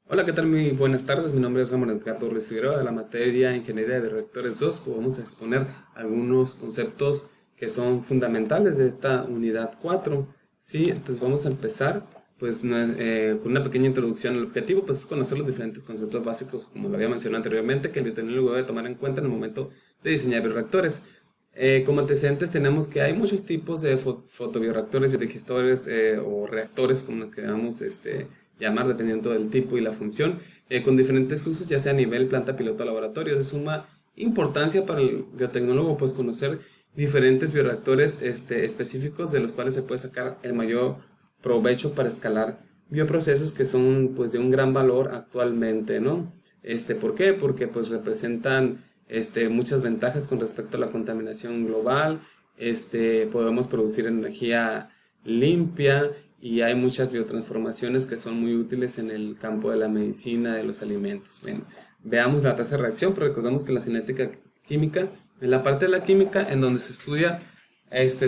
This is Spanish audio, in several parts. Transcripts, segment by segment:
Hola, ¿qué tal? Muy buenas tardes. Mi nombre es Ramón Edgardo Ruiz Figueroa de la materia Ingeniería de Reactores 2. Pues vamos a exponer algunos conceptos que son fundamentales de esta unidad 4. Sí, entonces vamos a empezar con una pequeña introducción. El objetivo pues es conocer los diferentes conceptos básicos, como lo había mencionado anteriormente, que el biotecnólogo debe tomar en cuenta en el momento de diseñar bioreactores. Como antecedentes tenemos que hay muchos tipos de fotobioreactores, biodigestores o reactores, como lo queramos llamar, dependiendo del tipo y la función, con diferentes usos, ya sea a nivel planta piloto o laboratorio. Es de suma importancia para el biotecnólogo pues conocer diferentes bioreactores específicos de los cuales se puede sacar el mayor provecho para escalar bioprocesos que son pues de un gran valor actualmente, ¿no? ¿Por qué? Porque pues representan muchas ventajas con respecto a la contaminación global. Podemos producir energía limpia y hay muchas biotransformaciones que son muy útiles en el campo de la medicina, de los alimentos. Bueno, veamos la tasa de reacción, pero recordemos que la cinética química, en la parte de la química, en donde se estudia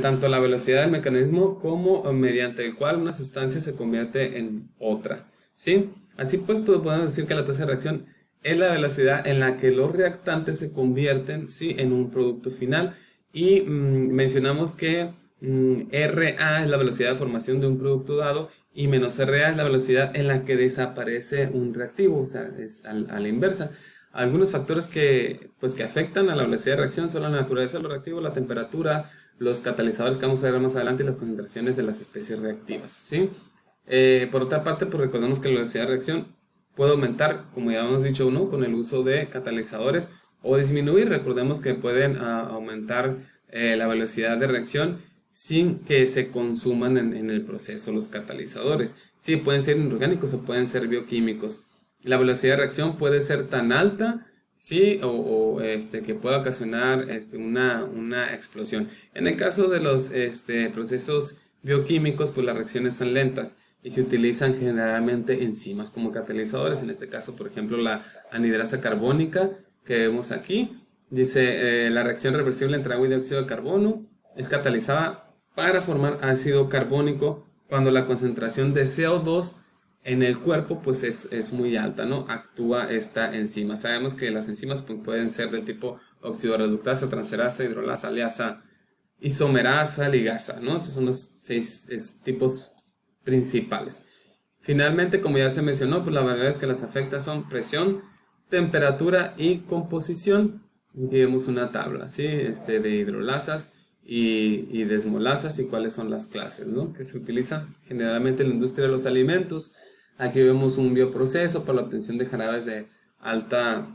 tanto la velocidad del mecanismo como mediante el cual una sustancia se convierte en otra. ¿Sí? Así pues, podemos decir que la tasa de reacción es la velocidad en la que los reactantes se convierten, ¿sí?, en un producto final. Y mencionamos que RA es la velocidad de formación de un producto dado y menos RA es la velocidad en la que desaparece un reactivo, o sea, es a la inversa. Algunos factores que afectan a la velocidad de reacción son la naturaleza de los reactivos, la temperatura, los catalizadores que vamos a ver más adelante y las concentraciones de las especies reactivas, ¿sí? Por otra parte, pues recordemos que la velocidad de reacción puede aumentar, como ya hemos dicho, ¿no?, con el uso de catalizadores o disminuir. Recordemos que pueden aumentar la velocidad de reacción sin que se consuman en el proceso los catalizadores. Sí, pueden ser inorgánicos o pueden ser bioquímicos. La velocidad de reacción puede ser tan alta, sí, que pueda ocasionar una explosión. En el caso de los procesos bioquímicos, pues las reacciones son lentas y se utilizan generalmente enzimas como catalizadores. En este caso, por ejemplo, la anhidrasa carbónica que vemos aquí. Dice, la reacción reversible entre agua y dióxido de carbono es catalizada para formar ácido carbónico cuando la concentración de CO2 en el cuerpo pues es muy alta, ¿no? Actúa esta enzima. Sabemos que las enzimas pues, pueden ser del tipo oxidorreductasa, transferasa, hidrolasa, aleasa, isomerasa, ligasa, ¿no? Esos son los seis tipos principales. Finalmente, como ya se mencionó, pues las variables que las afecta son presión, temperatura y composición. Aquí vemos una tabla, ¿sí? De hidrolasas y desmolasas y cuáles son las clases, ¿no?, que se utilizan generalmente en la industria de los alimentos. Aquí vemos un bioproceso para la obtención de jarabes de alta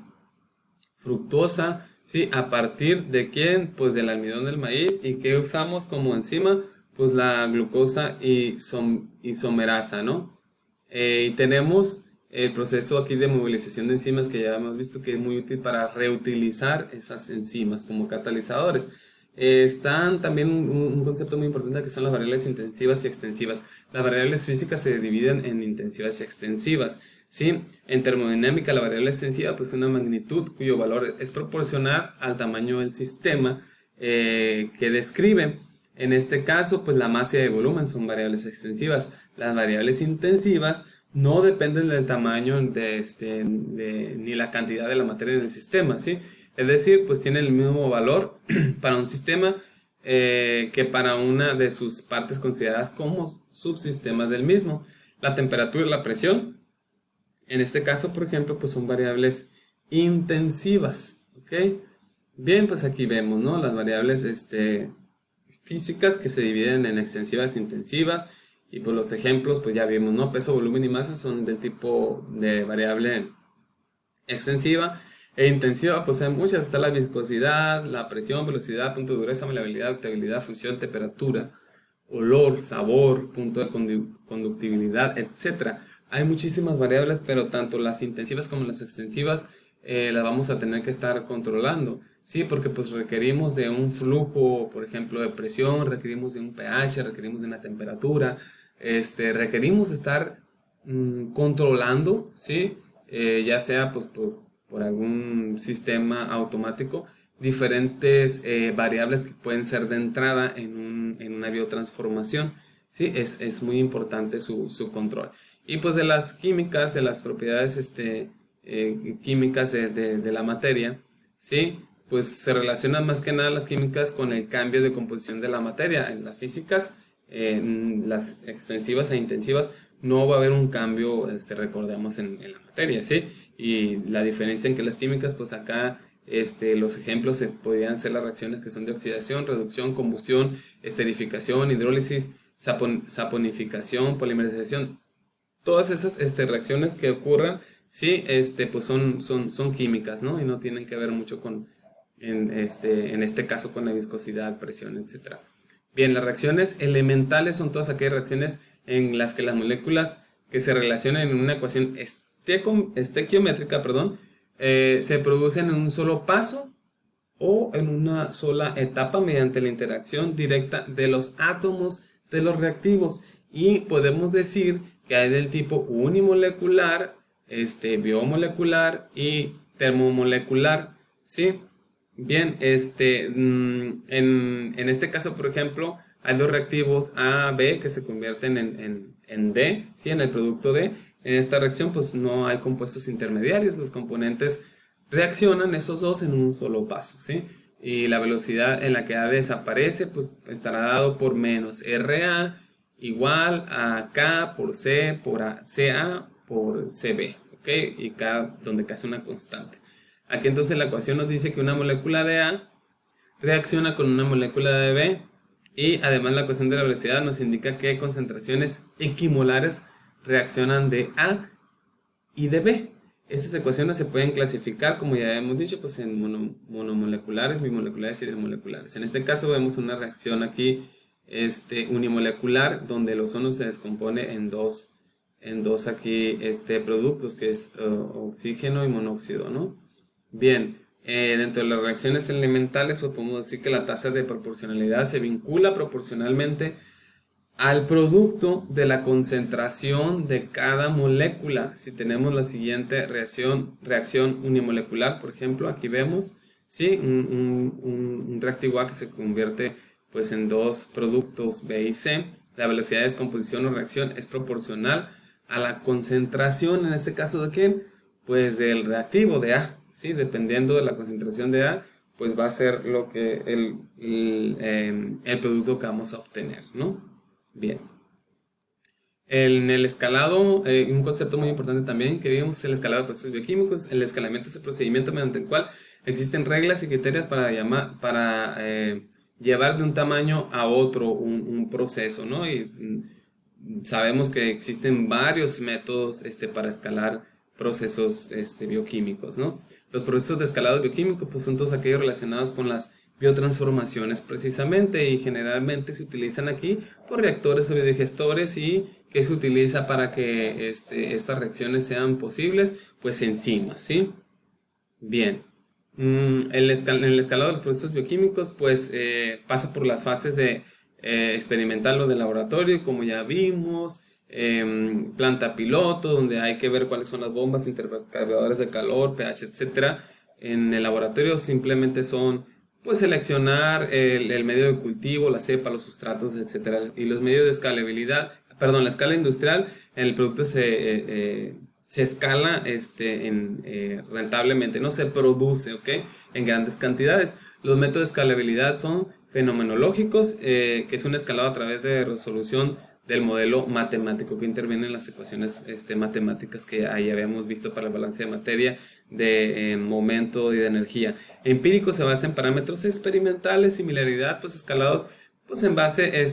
fructuosa, ¿sí? ¿A partir de quién? Pues del almidón del maíz. ¿Y qué usamos como enzima? Pues la glucosa isomerasa, ¿no? Y tenemos el proceso aquí de movilización de enzimas que ya hemos visto que es muy útil para reutilizar esas enzimas como catalizadores. Están también un concepto muy importante que son las variables intensivas y extensivas. Las variables físicas se dividen en intensivas y extensivas. ¿Sí? En termodinámica, la variable extensiva pues es una magnitud cuyo valor es proporcional al tamaño del sistema que describe. En este caso, pues la masa y el volumen son variables extensivas. Las variables intensivas no dependen del tamaño ni la cantidad de la materia en el sistema, ¿sí? Es decir, pues tienen el mismo valor para un sistema que para una de sus partes consideradas como subsistemas del mismo. La temperatura y la presión, en este caso, por ejemplo, pues son variables intensivas, ¿ok? Bien, pues aquí vemos, ¿no?, las variables físicas que se dividen en extensivas e intensivas. Y pues los ejemplos, pues ya vimos, ¿no? Peso, volumen y masa son del tipo de variable extensiva. E intensiva, pues hay muchas. Está la viscosidad, la presión, velocidad, punto de dureza, maleabilidad, ductilidad, función, temperatura, olor, sabor, punto de conductibilidad, etcétera. Hay muchísimas variables, pero tanto las intensivas como las extensivas las vamos a tener que estar controlando, ¿sí? Porque pues requerimos de un flujo, por ejemplo, de presión, requerimos de un pH, requerimos de una temperatura, requerimos estar controlando, ¿sí? Ya sea pues por algún sistema automático, diferentes variables que pueden ser de entrada en una biotransformación. Sí, es muy importante su control. Y pues de las químicas, de las propiedades químicas de la materia, ¿sí? Pues se relacionan más que nada las químicas con el cambio de composición de la materia. En las físicas, las extensivas e intensivas, no va a haber un cambio, recordemos, en la materia, ¿sí? Y la diferencia en que las químicas, pues acá los ejemplos podrían ser las reacciones que son de oxidación, reducción, combustión, esterificación, hidrólisis, saponificación, polimerización. Todas esas reacciones que ocurran, sí, pues son químicas, ¿no? Y no tienen que ver mucho en este caso con la viscosidad, presión, etcétera. Bien, las reacciones elementales son todas aquellas reacciones en las que las moléculas que se relacionan en una ecuación estequiométrica, se producen en un solo paso o en una sola etapa mediante la interacción directa de los átomos de los reactivos. Y podemos decir que hay del tipo unimolecular, biomolecular y termomolecular, ¿sí? Bien, en este caso, por ejemplo, hay dos reactivos A, B que se convierten en D, ¿sí? En el producto D. En esta reacción, pues no hay compuestos intermediarios, los componentes reaccionan esos dos en un solo paso, ¿sí? Y la velocidad en la que A desaparece, pues estará dado por menos RA igual a K por C por CA por CB, ¿ok? Y K donde K es una constante. Aquí entonces la ecuación nos dice que una molécula de A reacciona con una molécula de B, y además la ecuación de la velocidad nos indica que concentraciones equimolares reaccionan de A y de B. Estas ecuaciones se pueden clasificar, como ya hemos dicho, pues en monomoleculares, bimoleculares y trimoleculares. En este caso vemos una reacción aquí unimolecular, donde el ozono se descompone en dos aquí productos, que es oxígeno y monóxido, ¿no? Bien, dentro de las reacciones elementales, pues podemos decir que la tasa de proporcionalidad se vincula proporcionalmente al producto de la concentración de cada molécula. Si tenemos la siguiente reacción unimolecular, por ejemplo, aquí vemos, ¿sí? un reactivo A que se convierte pues en dos productos B y C. La velocidad de descomposición o reacción es proporcional a la concentración, en este caso de ¿quién? Pues del reactivo de A, ¿sí? Dependiendo de la concentración de A, pues va a ser lo que el producto que vamos a obtener, ¿no? Bien. En el escalado, un concepto muy importante también que vimos es el escalado de procesos bioquímicos. El escalamiento es el procedimiento mediante el cual existen reglas y criterios para llevar de un tamaño a otro un proceso, ¿no? Y sabemos que existen varios métodos para escalar procesos bioquímicos, ¿no? Los procesos de escalado bioquímico pues son todos aquellos relacionados con las biotransformaciones precisamente, y generalmente se utilizan aquí por reactores o biodigestores, y que se utiliza para que estas reacciones sean posibles, pues enzimas, ¿sí? Bien, en el escalado de los procesos bioquímicos pues pasa por las fases de experimental o de laboratorio, como ya vimos, planta piloto, donde hay que ver cuáles son las bombas, intercambiadores de calor, pH, etcétera. En el laboratorio simplemente son pues seleccionar el medio de cultivo, la cepa, los sustratos, etcétera. Y los medios de escalabilidad, perdón, la escala industrial, en el producto se escala rentablemente, no se produce, ¿ok? En grandes cantidades. Los métodos de escalabilidad son fenomenológicos, que es un escalado a través de resolución del modelo matemático, que interviene en las ecuaciones matemáticas que ahí habíamos visto para el balance de materia, de momento y de energía. Empírico se basa en parámetros experimentales, similaridad, pues escalados pues en base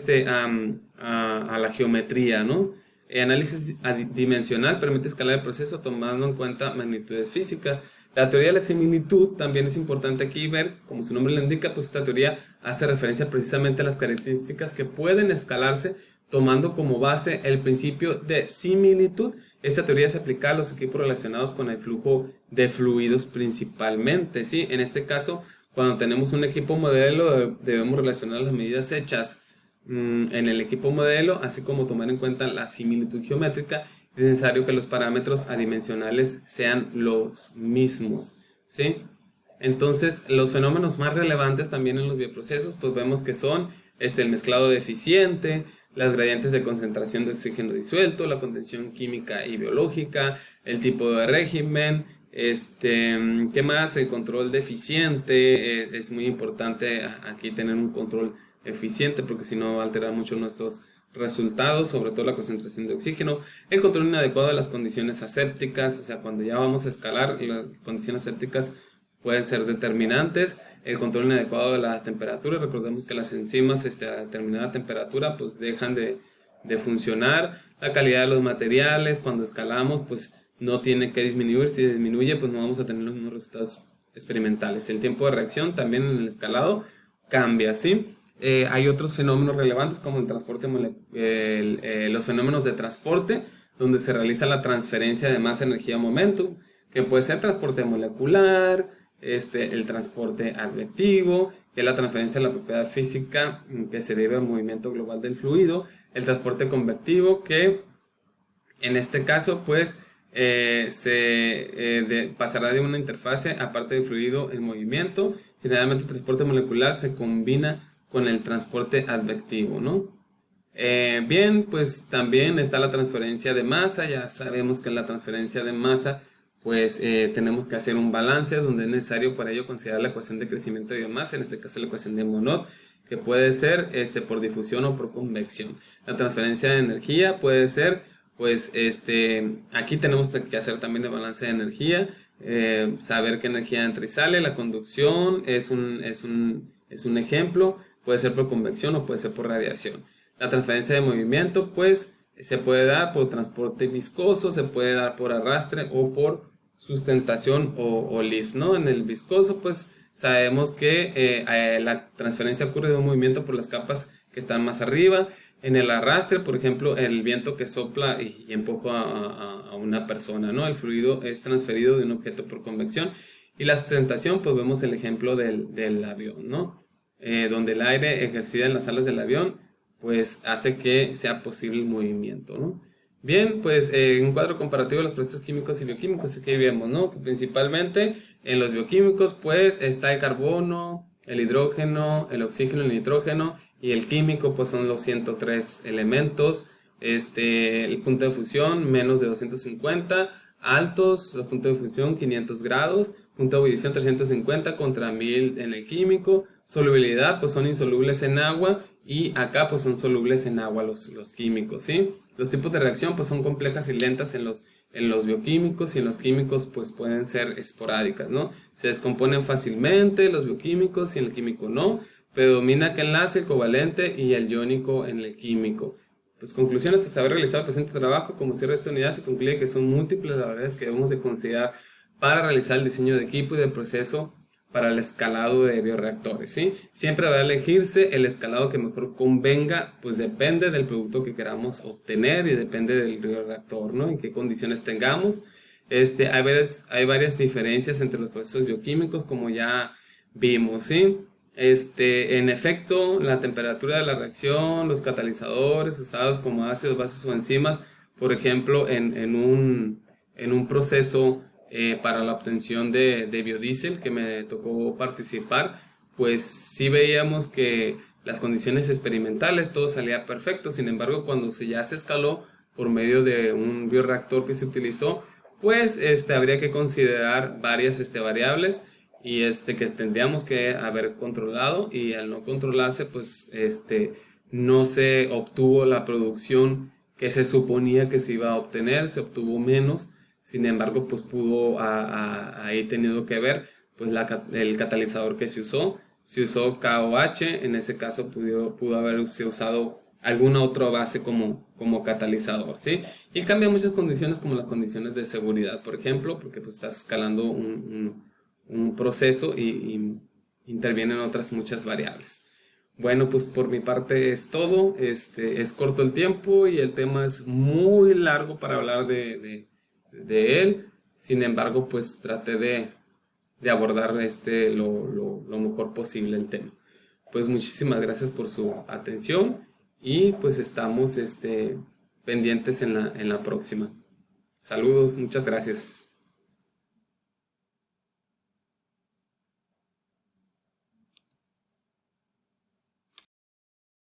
a la geometría, ¿no? Análisis dimensional permite escalar el proceso tomando en cuenta magnitudes físicas. La teoría de la similitud también es importante aquí ver, como su nombre lo indica, pues esta teoría hace referencia precisamente a las características que pueden escalarse tomando como base el principio de similitud. Esta teoría se aplica a los equipos relacionados con el flujo de fluidos principalmente, ¿sí? En este caso, cuando tenemos un equipo modelo, debemos relacionar las medidas hechas en el equipo modelo, así como tomar en cuenta la similitud geométrica. Es necesario que los parámetros adimensionales sean los mismos, ¿sí? Entonces, los fenómenos más relevantes también en los bioprocesos, pues vemos que son el mezclado deficiente, las gradientes de concentración de oxígeno disuelto, la contención química y biológica, el tipo de régimen, ¿qué más? El control deficiente, es muy importante aquí tener un control eficiente porque si no va a alterar mucho nuestros resultados, sobre todo la concentración de oxígeno, el control inadecuado de las condiciones asépticas, o sea, cuando ya vamos a escalar, las condiciones asépticas pueden ser determinantes, el control inadecuado de la temperatura, recordemos que las enzimas a determinada temperatura pues dejan de funcionar, la calidad de los materiales, cuando escalamos pues no tiene que disminuir, si disminuye pues no vamos a tener los mismos resultados experimentales, el tiempo de reacción también en el escalado cambia, ¿sí? Hay otros fenómenos relevantes como el transporte, los fenómenos de transporte, donde se realiza la transferencia de masa, energía, momento, que puede ser transporte molecular, el transporte advectivo, que es la transferencia de la propiedad física que se debe al movimiento global del fluido, el transporte convectivo, que en este caso pues pasará de una interfase aparte del fluido en movimiento. Generalmente el transporte molecular se combina con el transporte advectivo, ¿no? Bien, pues también está la transferencia de masa. Ya sabemos que en la transferencia de masa pues tenemos que hacer un balance donde es necesario para ello considerar la ecuación de crecimiento de biomasa, en este caso la ecuación de Monod, que puede ser por difusión o por convección. La transferencia de energía puede ser, pues aquí tenemos que hacer también el balance de energía, saber qué energía entra y sale. La conducción es un ejemplo, puede ser por convección o puede ser por radiación. La transferencia de movimiento pues se puede dar por transporte viscoso, se puede dar por arrastre o por sustentación o lift, ¿no? En el viscoso pues sabemos que la transferencia ocurre de un movimiento por las capas que están más arriba. En el arrastre, por ejemplo, el viento que sopla y empuja a una persona, ¿no? El fluido es transferido de un objeto por convección. Y la sustentación, pues vemos el ejemplo del avión, ¿no? Donde el aire ejercido en las alas del avión pues hace que sea posible el movimiento, ¿no? Bien, pues un cuadro comparativo de los procesos químicos y bioquímicos, aquí vemos, ¿no? Que principalmente en los bioquímicos pues está el carbono, el hidrógeno, el oxígeno, el nitrógeno, y el químico pues son los 103 elementos. El punto de fusión menos de 250, altos los puntos de fusión 500 grados, punto de ebullición 350 contra 1000 en el químico, solubilidad pues son insolubles en agua, y acá pues son solubles en agua los químicos, ¿sí? Los tipos de reacción pues son complejas y lentas en los bioquímicos, y en los químicos pues pueden ser esporádicas, ¿no? Se descomponen fácilmente los bioquímicos y en el químico no. Predomina que enlace covalente y el iónico en el químico. Pues conclusiones tras haber realizado el presente trabajo, como cierre de esta unidad se concluye que son múltiples las variables que debemos de considerar para realizar el diseño de equipo y del proceso para el escalado de bioreactores, ¿sí? Siempre va a elegirse el escalado que mejor convenga, pues depende del producto que queramos obtener y depende del bioreactor, ¿no? En qué condiciones tengamos. Hay varias diferencias entre los procesos bioquímicos, como ya vimos, ¿sí? En efecto, la temperatura de la reacción, los catalizadores usados como ácidos, bases o enzimas, por ejemplo, en un proceso para la obtención de biodiesel que me tocó participar, pues sí veíamos que las condiciones experimentales todo salía perfecto. Sin embargo, cuando ya se escaló por medio de un bioreactor que se utilizó, pues habría que considerar varias variables y que tendríamos que haber controlado, y al no controlarse pues no se obtuvo la producción que se suponía que se iba a obtener, se obtuvo menos. Sin embargo pues pudo ahí tenido que ver pues el catalizador que se usó KOH, en ese caso pudo haberse usado alguna otra base como catalizador, ¿sí? Y cambia muchas condiciones, como las condiciones de seguridad, por ejemplo, porque pues estás escalando un proceso y intervienen otras muchas variables. Bueno, pues por mi parte es todo. Es corto el tiempo y el tema es muy largo para hablar de él. Sin embargo, pues traté de abordar lo mejor posible el tema. Pues muchísimas gracias por su atención y pues estamos pendientes en la próxima. Saludos, muchas gracias.